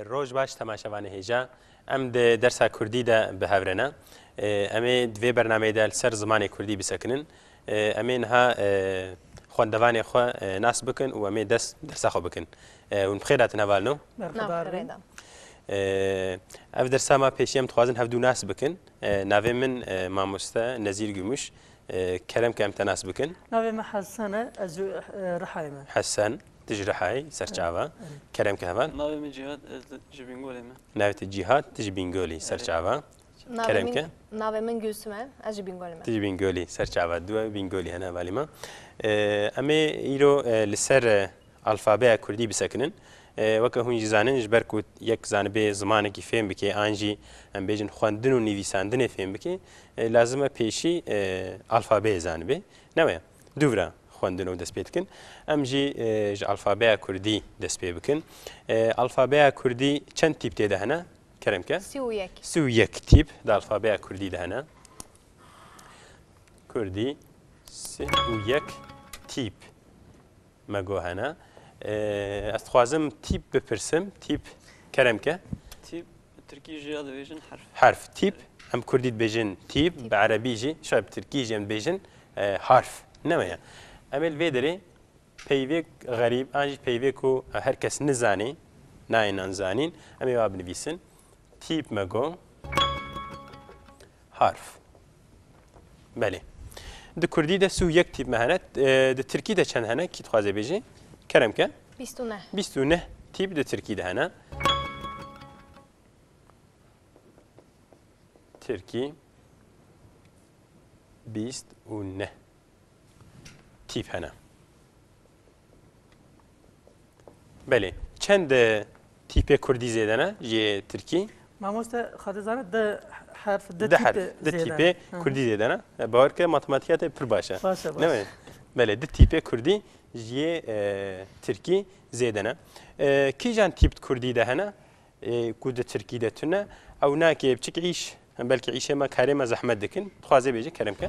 روج باش تماشاوانه هیجا ام د درس کردی ده به هورنا امی دوی برنامه ده سر زمان کردی بسکنن امین ها خواندوان خو ناس بکن و امی درس خو بکن اون بخیرات نوالنو اف درس ما پیشیم توازن هفدو ناس بکن نوی من ماموستا نزیر گموش كلام كم تناس بكن نوي ما حسنة أزو رحايمة حسن تجي رحاي سرچاوا كلام كهفان نوي من جهات جبينغولي ما نوي الجهات تجي بينغولي سرچاوا كلام كه نوي من جسمه أجي بينغولي ما تجي بينغولي سرچاوا دو بينغولي هنا بالما أمي يرو لسر الفابه كردي بسكنن وەکە هون زانن ژبەرکوت یەک زانبێ زمانێکی فێم بکێ ئانجی ئەم بێژن خواندن و نویساندنێ فێم بکێ لازمە پێشی ئالفابێ زانبێ نەوەیە دوورە خواندن و دەست پێ بکەن ئەمژی ئالفابەیە کوردی دەست پێ بکەن ئالفابەیە کوردی چەند تیپ تێدا هەنا کەرەمکە سی و یەک تیپ دا ئالفابەیە کوردی دەهەنا کوردی سی و یەک تیپ مەگۆ هەنا استخوازم تیپ بپرسم تیپ كرمكه تيب تركي جي هذا بيجن حرف تيب هم كرديت بيجن تيب بعربيجي شاب تركيجي هم بيجن حرف نمايا امل فيدري بيفيك غريب انجي بيفيكو هركس نزاني ناين انزانين امي واب نفيسن تيب ماغو حرف بله د كردي ده سو يك تيب مهنت د تركي ده چند هنه كي تخوازه بيجي كرمكه 29 تيب د تركي ده هنا تركي 29 تيب هنا بله چند تيب كردي زيدنا جي تركي ماموستا خاطزانه ده حرف ده تيب كردي زيدنا باورك ماتماتيكات پر باشا نمه بله ده تيب كردي جي تركي زيدنا كي جان تيب كردي ده هنا كود تركي ده تنا او ناكي بچك عيش بلكي عيشه ما كريمه زحمت دكن خوازه بيجي كرمكه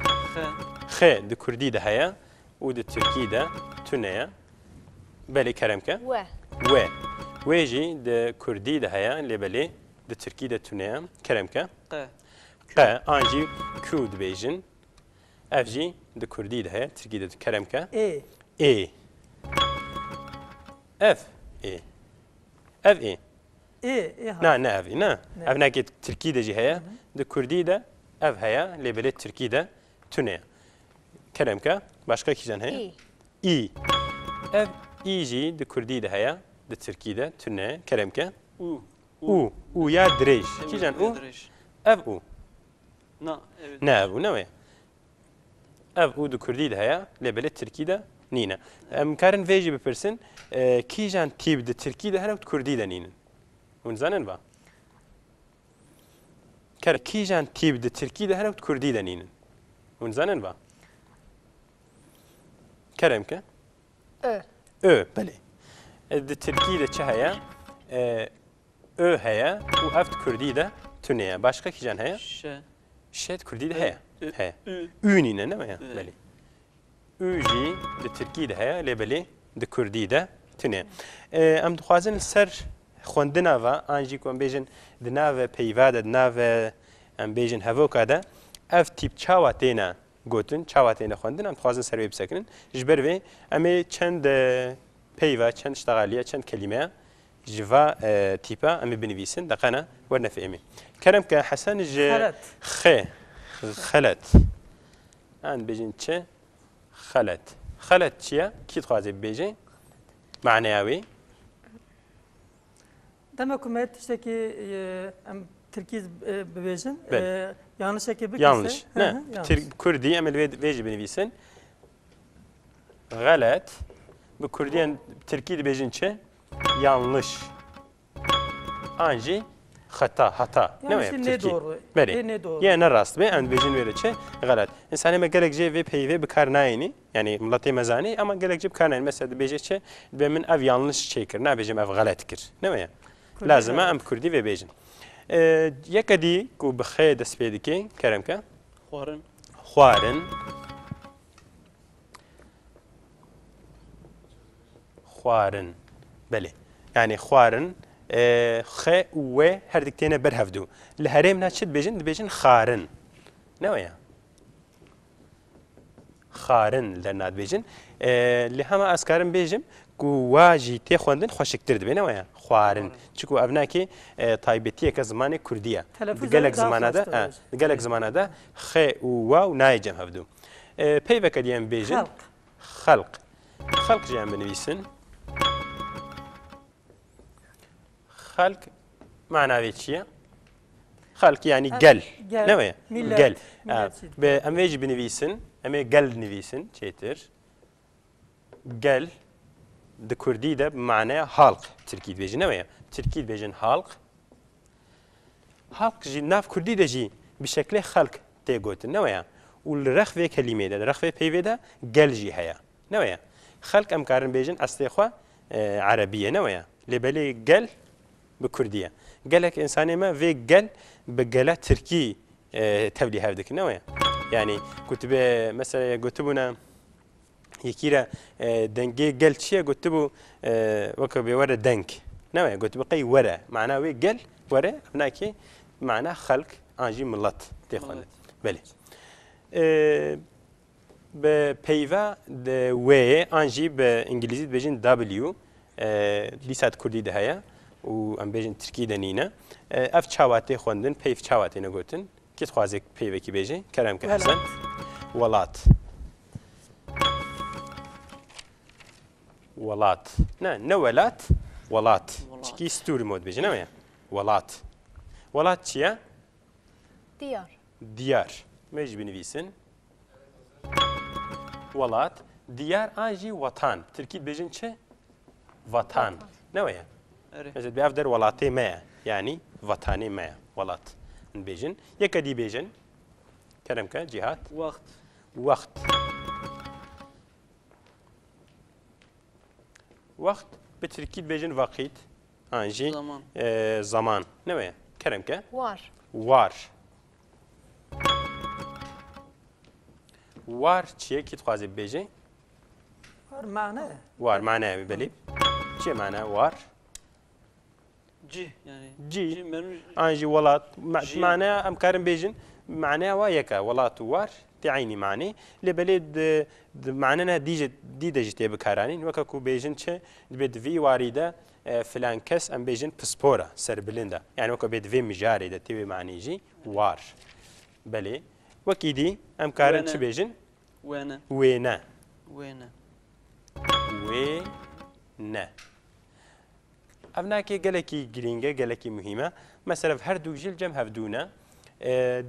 خ ده كردي ده هيا و ده تركي ده تنا بله كرمكه و ويجي ده كردي ده هيا اللي بله ده تركي ده تنا كرمكه ق انجي كود بيجن افجي ده كردي ده هيا تركي ده كرمكه اي اف اي اف اي نا اف اي نا اف ناكي تركي ده جي هيا ده كردي ده اف هيا اللي بله تركي ده تنا كلامك باشقا كيجان هيا اي اف اي جي ده كردي ده هيا ده تركي ده تنا كلامك او يا دريش كيجان او اف او نا اف او نوي اف او ده كردي ده هيا اللي بله تركي ده نينا كارن فيجي ببرسن كيجان تيب ده تركي ده هنا كردي ده نينا ونزانن با كار كيجان تيب ده تركي ده هنا كردي ده نينا ونزانن با كرمك بله ده تركي ده چه هيا هيا و افت كردي ده تنيا باشقا كيجان هيا شت كردي ده هيا هيا نينا نما بله اوجي د ترکی ده هيا لبلي د كردي ده تنه ام دخوازن سر خوندنا و انجي کوم بيجن د ناو پیوا د ناو ام بيجن هوکا ده اف تيب چاواتينا گوتن چاواتينا خوندن ام دخوازن سر ويب سكنن جبر و امي چند پیوا چند اشتغاليه چند كلمه جوا تيبا امي بنويسن دقنا ورنا فهمي كلام كحسن خلت ان بيجن چه خلت چیه؟ کی تخوازه بیجه؟ معنیاوی؟ دم حکومت تشتکی ام ترکیز ببیجن yanlış şekilde yanlış ne Kürdi emel veji benivisin galet bu Kürdiyen Türkiye bejinçe yanlış anji hata ne mi doğru ne doğru yani rast ve en bejin vereçe galet insan me gerekçe ve peyve bikarnayni yani mlatı mezani ama gerekçe bikarnayni mesela bejeçe bemin ev yanlış çekir ne bejim ev galetkir ne mi lazım am Kürdi ve bejin یکدی کو بخیر دست پیدا کی کرم که خوارن بله یعنی خوارن خێ و wê her dik têne berhevdû. Li herêmna çi dibêjin? Dibêjin xarin. Neweya? Xarin li derna dibêjin. Li hema ez karim bêjim ku wa jî tê xwendin xweşiktir dibe neweya? Xwarin. Çiku ev nakê taybetiyeke zimanê Kurdî ye. Di gelek zimana de xê û waw nayê cem hevdû. Peyveke diye em bêjin xelq. Xelq jî em binivîsin. Xelq manavê çi ye? Xelq yani gel. Neweya? Gel. Em vê jî binivîsin. Em ê gel nivîsin çêtir. Gel di Kurdî de bi manaya halk Tirkî dibêjin neweya? Tirkî dibêjin halk. Halk jî nav Kurdî de jî bi şeklê xelk tê gotin neweya? û li rex vê kelimê de, li rex vê peyvê de gel jî heye. Neweya? Xelk em karin bêjin estê xwe Erebî ye neweya? Lêbelê gel bi Kurdî ye. Gelek insanê me vê gel bi gela Tirkî tevlî hev dikin neweya? Yani kutube mesela gotubuna yekîre dengê gel çi ye gotibû weke bê were deng. Neweya? Gotibû qey were. Mana wê gel were evnakê mana xelk an jî millet tê xwendin. Belê. Bi peyva wê an jî bi îngilîzî dibêjin W. Dîsa Kurdî de heye û em bêjin Tirkî de nîne. Ev çawa tê xwendin, peyv çawa têne gotin. Kê dixwaze peyvekî bêje? Kerem ke Hesen. Welat. Welat. Ne welat? Welat. Çikî stûrî mod bêje neweya? Welat. Welat çi ye? Diyar. Diyar. Me jî binivîsin. Welat. Diyar an jî wetan. Tirkî dibêjin çi? Vatan. Neweya? Mesela bi ev der welatê me ye. Yani vatanê me ye. Welat. Bêjin. Yeke dî bêjin. Kerem ke Cihat. Wext. Wext. Wext bi Tirkî dibêjin vaqît. An jî zaman. Neweya? Kerem ke? War. War. War çi ye? Kî dixwaze bêje? War mane. War manaya belê. Çi ye mana war? Cih yani. Cih. An jî welat. Manaya em karin bêjin manaya wa yeka. Welat û war tê aynî manê. Lê belê di manena dî de jî tê bikaranîn. Weke ku bêjin çi? Dibe di vî warî de filan kes em bêjin pispora serbilind e. Yani weke bê di vê mijarê de tê wê manî jî war. Belê. Wekî dî em karin çi bêjin? Wêne. Wêne. Wêne. Wêne. Ev nakê gelekî girîng e, gelekî muhîm e. Mesela her du jil cem hevdûne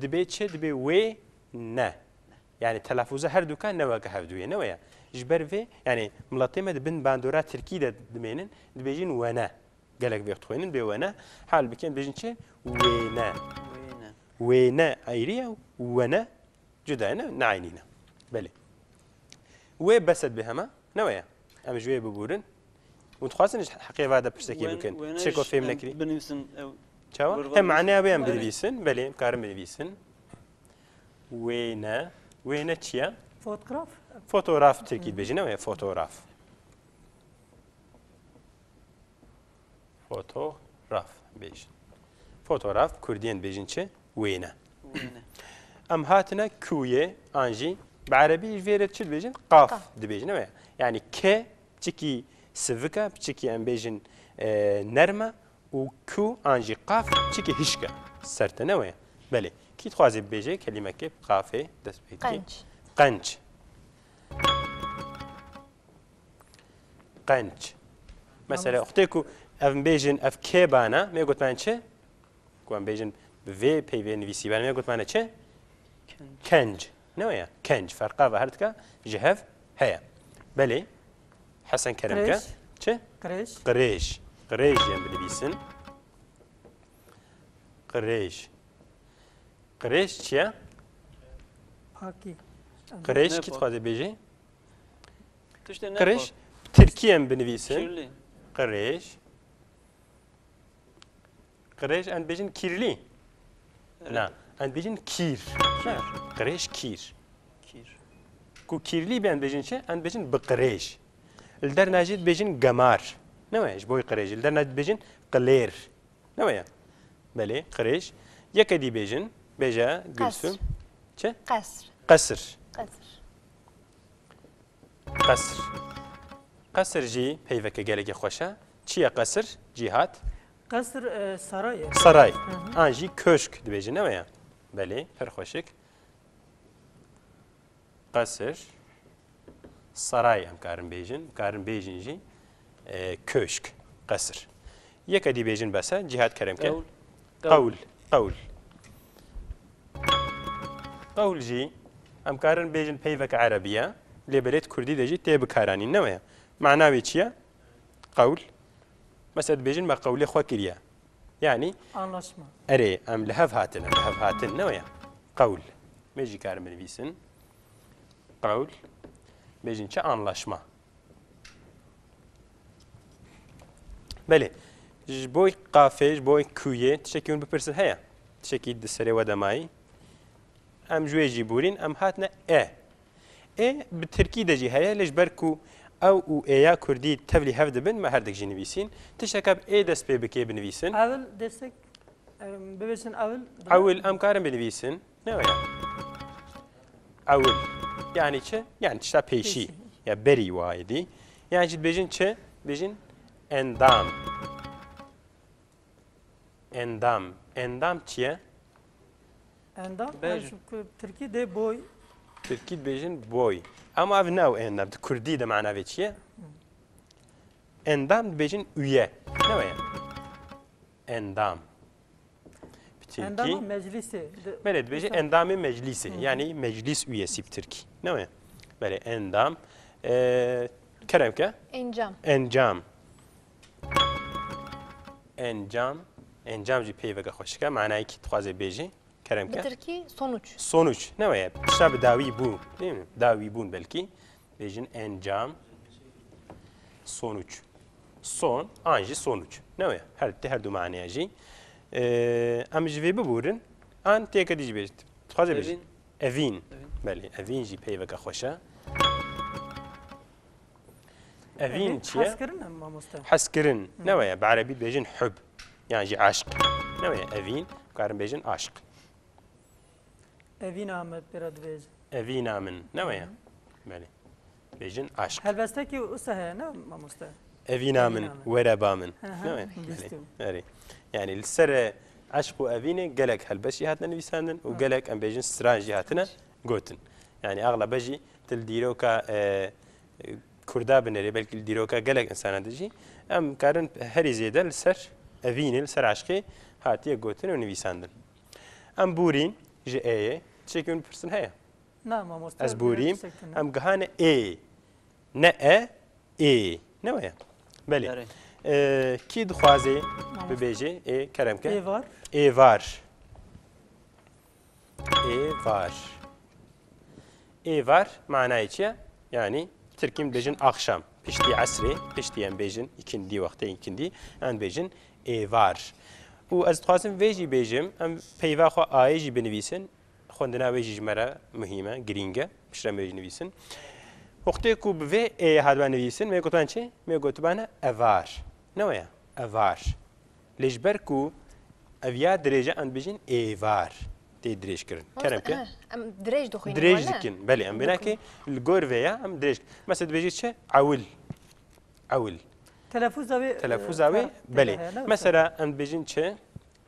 dibe çi? Dibe wê ne. Yani telaffuza her du ka ne weke hevdûye neweya? Ji ber vê yani miletê me dibin bandora Tirkî de dimênin dibêjin wene. Gelek vê dixwînin bê wene hal bikin bêjin çi? Wêne. Wêne ayrı ye wene cuda ye ne aynî ne. Belê. Wê beset bi hema neweya? Em ji wê biborin. û dixwazin heqê vada pirsekê bikin. Çêko fêm nekirî. Binivîsin ew. Çawa? Hem maneya wê em binivîsin. Belê em karin binivîsin. Wêne. Wêne çi ye? Fotoğraf. Fotoğraf Tirkî dibêjin neweya? Fotoğraf. Fotoğraf bêjin. Fotoğraf Kurdiyên dibêjin çi? Wêne. Em hatine kûyê an jî bi Erebî ji vê re çi dibêjin? Qaf dibêjin neweya? Yani ke çikî sivik e, çikî em bêjin nerme û kû an jî qaf çikî hişk e ser te neweya? Belê. Kî dixwaze bêje kelimekê qafê dest pê kî? Qenç. Qenç. Mesela oxtê ku ev bêjin ev kêbane me gotman çi? Ku em bêjin bi vê peyvê nivîsîbane me gotmane çi? Kenc. Neweya? Kenc. Ferqa ve her tika ji hev heye. Belê. Hesen Keremke. Çi? Qirêj. Qirêj. Qirêj yên binivîsin. Qirêj. Qirêj çi ye? Pakî. Qirêj kî dixwaze bêje? Tiştê ne? Qirêj Tirkî em binivîsin. Kirli. Qirêj. Qirêj em bêjin kîrlî. Na. Em bêjin kîr. Qirêj kîr. Kir. Ku kîrlî ben bêjin çi? Em bêjin bi qirêj. Li dernajî dibêjin gemar. نەوەیە ji بۆی قرێژ دەرنا دەبێژین قلێر نەوەیە بەلێ قرێژ یەکە دیبێژن بێژە گولسوم چ قصر قەسر قصر قەسر قەسر jî peyveke gelekî xweş e çiye qesir cîhat Kasır saray. saray an jî köşk dibêjin neweya belê pir xweşik qesir saray em karin bêjin karin bêjin jî köşk qesir yek edî bêjin bese cîhat keremke قول qawl qawl jî em karin bêjin peyveke erebiye lêberêt kurdî de jî tê bikaranîn neweya manavê çi ye qawl mesela dibêjin me qawlê xwe kiriye yani Anlaşma. erê em li hev hatin em li hev hatin neweya qawl me jî karin binivîsin qawl bêjin çi anlaşma belê ji bo qafê ji bo kûyê tişekî hûn bipirsin heye tişekî di serê we demayî em ji wê jî borîn em hatine bi tirkî de jî heye lê ji ber ku ew û êya kurdî tevlî hev dibin me herdek jî nivîsîn tişeka dest pê bike binivîsin Evvel destek bebesin evvel. ewil em karin binivîsin neweya ewil yani çi yani tişta pêşî ya berî wayê dî yani jî dibêjin çi bêjin endam endam endam çi ye Endam. Bej. Türkiye de boy. Tirkî dibêjin boy ama ev ne ew endam di kurdî de manavê çi ye endam dibêjin üye neweya endam bi Endam Tirkî meclisi. Belê dibêje endamê meclîsê yani meclis üyesî bi Tirkî newe belê endam keremke encam encam encam encam jî peyveke xweşik e manayekî dixwaze bêjê keremke bitirki sonuç sonuç newe tişta bi dawî bû değil mi dawî bûn belkî bêjin encam sonuç son an jî sonuç newe her du manaya jî em ji vê biborin an têkedî jî bêj dixwaze bêjin evîn belê evîn jî peyveke xweş e evîn çi ye Askırın mı mamosta? حسكرن نويا بعربي بيجن حب يعني جي عشق نويا أفين كارن بيجن عشق Evin Ahmet Berat Bej. أفينا من نويا مالي بيجن عشق Helbeste ki usta he ne mamosta? أفينا من أفينا من. وربا من أها، نويا بيستوي. مالي يعني السر عشق وأفيني قالك هلبشي هاتنا نبيساندن وقالك أم بيجن سترانجي هاتنا قوتن يعني أغلب بجي تلديروكا كردا بنري بلكي الديروكا قالك إنسان دجي أم كارن هري زيادة السر أفيني السر عشقي هاتيا قوتن ونبيساندن أم بورين جي إيه تشيكون برسن هيا Ne mamosta? از بوریم ام گهانه ای نه ای نویا بله داره. کی دخوازه ببیجه ای کرم که Ev var. ای وار ای وار ای وار معنای چیه yani Türk'ün bejin akşam pişti asri piştiyen bejin ikindi vakti ikindi an bejin ey var u az dixwazim vê jî bêjim em peyva xwe ayê jî binivîsin xwendina wê jî ji me re muhîm e girîng e piştre me jî nivîsin wextê ku bi vê ê hadibe nivîsin me gotiban çi me gotibane evar neweya evar lê ji ber ku ev ya dirêje em bêjin ê var tê dirêjkirin keremke em dirêj dixwînin دريج wala? دكن بلي ام بناكي الجور فيا ام دريج مثلا بيجي تشي عول عول Telaffuz abi. تلفظ اوي بلي مثلا ام بيجين تشي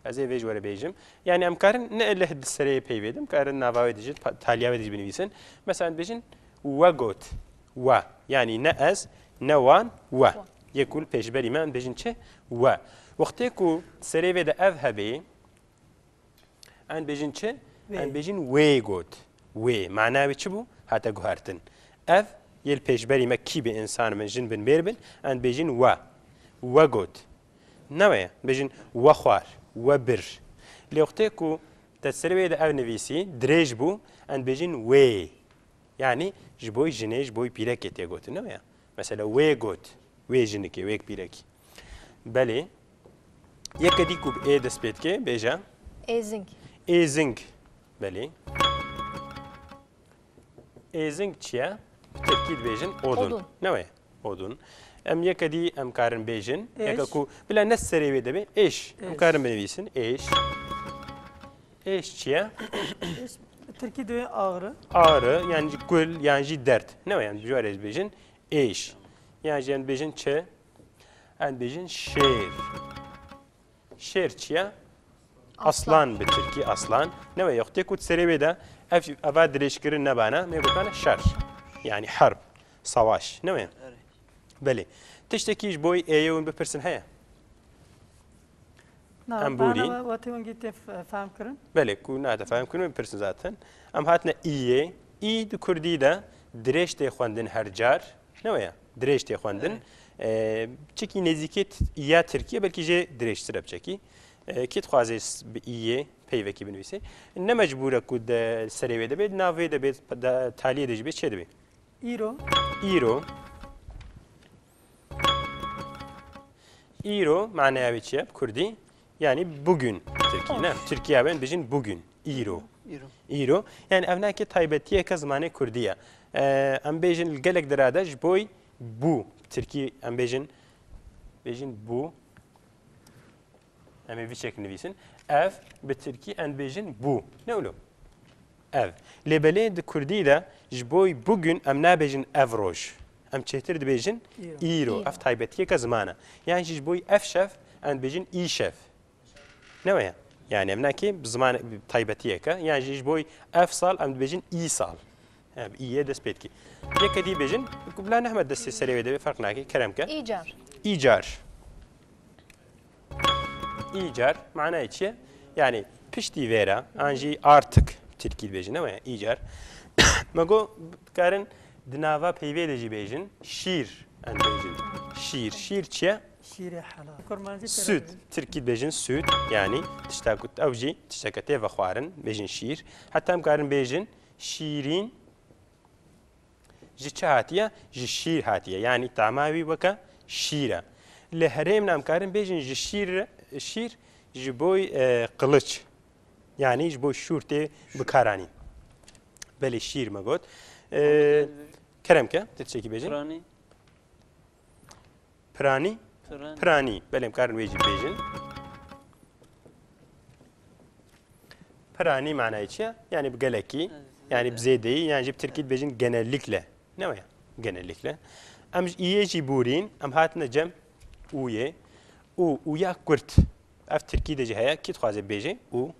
ازي فيج ولا بيجم يعني ام كارن نقله السريه بي بيدم كارن نافاوي ديجي تاليا ديجي بنفيسن مثلا بيجين وغوت و يعني ناز نوان و يقول بيج بلي ما بيجين تشي و وقتكو سريه ده اذهبي ان بيجين تشي ان بيجين وي جوت وي معناه چی بو هاتا گوهرتن اف یل پیشبری ما کی به انسان من جن بن میربن ان بيجين و گوت نوه بيجين و خوار و بر لوقتكو تسروي ده او نویسی دريج بو ان بيجين وي يعني جبوي جنيج بوي بيركي تي گوت نوه مثلا وي گوت وي جنكي ويك بيركي بله يكدي كوب اي دسبيتكي بيجا Ezing. ایزنگ بله ایزنگ چیه؟ ترکید بیجن odun. Odun. نه odun. ام یکدی ام کارن بیژن ایش. یکا کو بلا نس سریوی دبی ایش ام ایش. کارن بنویسن ایش چیه؟ Türkiye دوی ağrı. Ağrı yani gül yani dert. Ne var yani bijarez bejin eş. Yani bejin çe en bejin şer. Şer çiye? Aslan bir Türkiye aslan. Ne var yok tekut sereveda ava direşkirin ne bana me bana şer. Yani harp, savaş. Ne var? اري Beli. Tiştekiş boy eyun bir person haya. Ne? Em buri. Bana vatiyon gitti fahm kırın. Beli ku natefهم کنم پرسن zaten. Em hatne iye. İyi de Kurdî de dirêj tê xwendin her car. Ne waya? Dirêj tê xwendin. Çekî nêzîkê ya Tirkiye belkî jê dirêjtir hep çekî. Kê dixwaze bi iye peyvekî binivîse. Ne mecbûr e ku de serê wê dibe, navê dibe, taliyê de jî be çê dibe? İro. İro. İro manaya wê çi ye Kurdî? Yani bugün Türkiye. Ne? Türkiye ben bijin bugün. İro. ايرو İro. Yani evnaki taybetiye ka zamanı Kurdiye. Em bejin gelek derada ji boy bu. Türkiye em bejin bu. Em bir şekil nivîsin. Ev bi Türkiye em bejin bu. Ne olu? Ev. Lebelê di Kurdî de ji boy bugün em nabejin ev roj. Em çêtir dibêjin îro. Ev taybetiye ka zamana. Yani ji boy ev şev em bejin î şev. Ne var ya? Yani emnaki zaman taybetiyeka yani jiş boy f sal em dibêjin î sal. İye dest pêdikî. Yekê dî bêjin ku bila nehme destê serê wê de fark nakê kerem ke. İcar. İcar. İcar manayı çi ye? Yani piştî vera an jî artık Tirkî dibêjin ne var ya? İcar. Mego karin di nava peyvê de jî bêjin şîr em bêjin. Şîr çi ye? Şiire halal. Kurmancı Süt. Türkiye bejin süt yani tiştakut avcı tiştakate ve xwarin bejin şiir. Hatta em karin bejin şirin ji çi hatiye ji şîr hatiye yani tamavi weka şîra. Li herêm em karin bejin ji şîr ji boy qılıç yani ji boy şûr tê bikaranîn. Belê şîr me got. Keremke tiştekî bejin. فراني Pirani فراني Pirani. Belém karin wê jî bêjin. Pirani manayı çi ye? Yani bi gelekî, yani bi zêdeyî, yani jî bi Tirkî dibêjin genellikle. Ne var ya? Genellikle. Em ji iyê jî bûrîn, em hatine cem ûyê. Ûya Kurt. Ev Tirkî de jî heye. Kî dixwaze bêje? Û.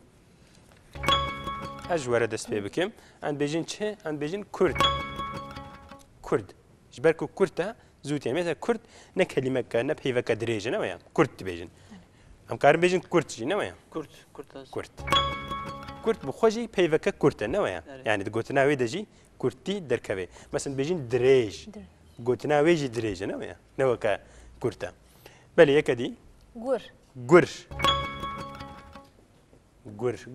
Ez ji were dest pê bikim. Em bêjin çi? Em bêjin Kurd. Kurd. Ji ber ku Kurt e, زوتي مثلا كرد نه كلمه كان بهيفك دريجه نويا كرد تبيجن ام كارم بيجن كرد جي نويا كرت كرت كرد كرد بخوجي بهيفك كرد نويا يعني قلتنا ويدجي كرتي دركبي مثلا بيجن دريج قلتنا ويجي دريجه نويا نوكا كرتا بل يكدي Gur. قر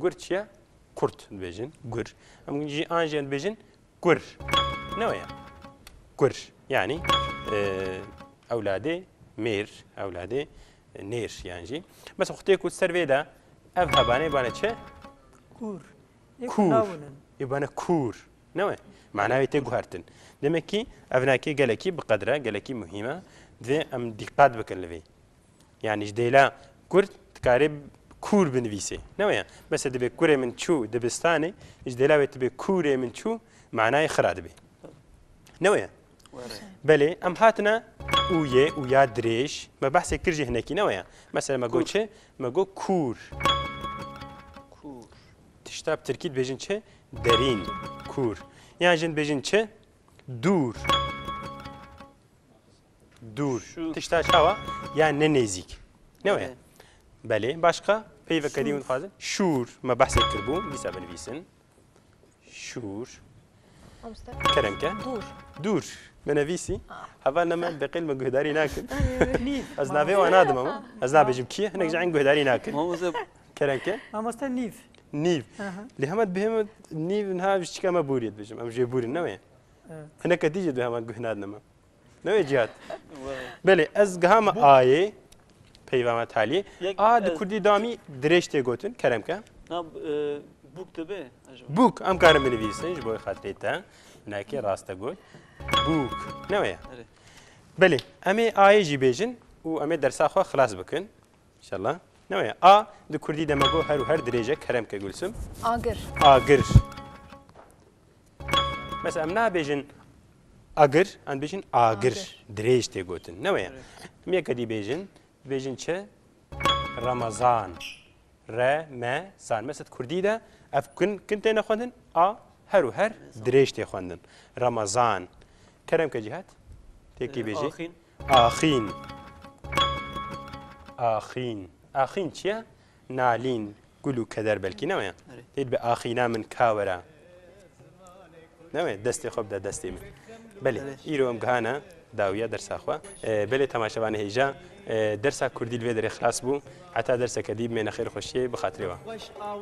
قر تشيا كرد بيجن قر ام جي انجن بيجن قر نويا قر يعني أولادي مير أولادي نير يعني جي بس أختي كنت سرفيدا أفها باني بانا شة Kur. كور يبانا كور نوع معناه يتجو هرتن دمكي أفناكي جالكي بقدرة جالكي مهمة ذي أم دقات بكلفي يعني جديلا كورت تقارب كور بنفيسي نوع بس دبي كورة من شو دبستاني جديلا تبي كورة من شو معناه خراد بي نوع بله ام هاتنا ويا دريش ما بحث كرجي هناك نويا مثلا ما قلت شيء ما قلت كور تشتاب تركيد بيجن شيء درين كور يعني جن بيجن شيء دور تشتاب شوا يعني نيزيك نويا بله باشقا بيفا كريم فازن شور ما بحث كربو لسه بنفيسن شور كرمكه دور بنفيسي حفلنا ما بقيل من جهداري ناكل از نافي وانا ادم از نافي جبكي هناك جاين جهداري ناكل كرنكه Ama sen nif. نيف لهمت بهم نيف نها بش كما بوريد بجم ام جيبوري نوي هناك تيجي بهم جهنادنا ما نوي جهات بله از جهام آيه پیوام تالی کردی دامی درشته گوتن کرمکه بوك تبي بوك ام کارم بنویسن جبوی خاطری تا ناکی راسته گوت بوك نویا بله امی آیجی بیجن و امی درس آخوا خلاص بکن انشالله نوعی آ دو کردی دمگو هر درجه کرم که گلسم Agır. آگر مثلا ام نابیجن آگر ان بیجن آگر درج تی گوتن نوعی می کدی بیجن چه رمضان رمضان مثلا کردی ده اف کنت نخوندن آ هر درج تی خوندن رمضان کرم که جهت تکی بیجی آخین آخین چیه؟ نالین گلو کدر بلکی نویه تید به آخینا من کاورا نویه دستی خوب ده دستی من بله ایرو ام گهانا داویه درس آخوا بله تماشاوانه هیجا درس کردی الوی در اخلاص بو حتی درس کدیب من خیر خوشیه بخاطره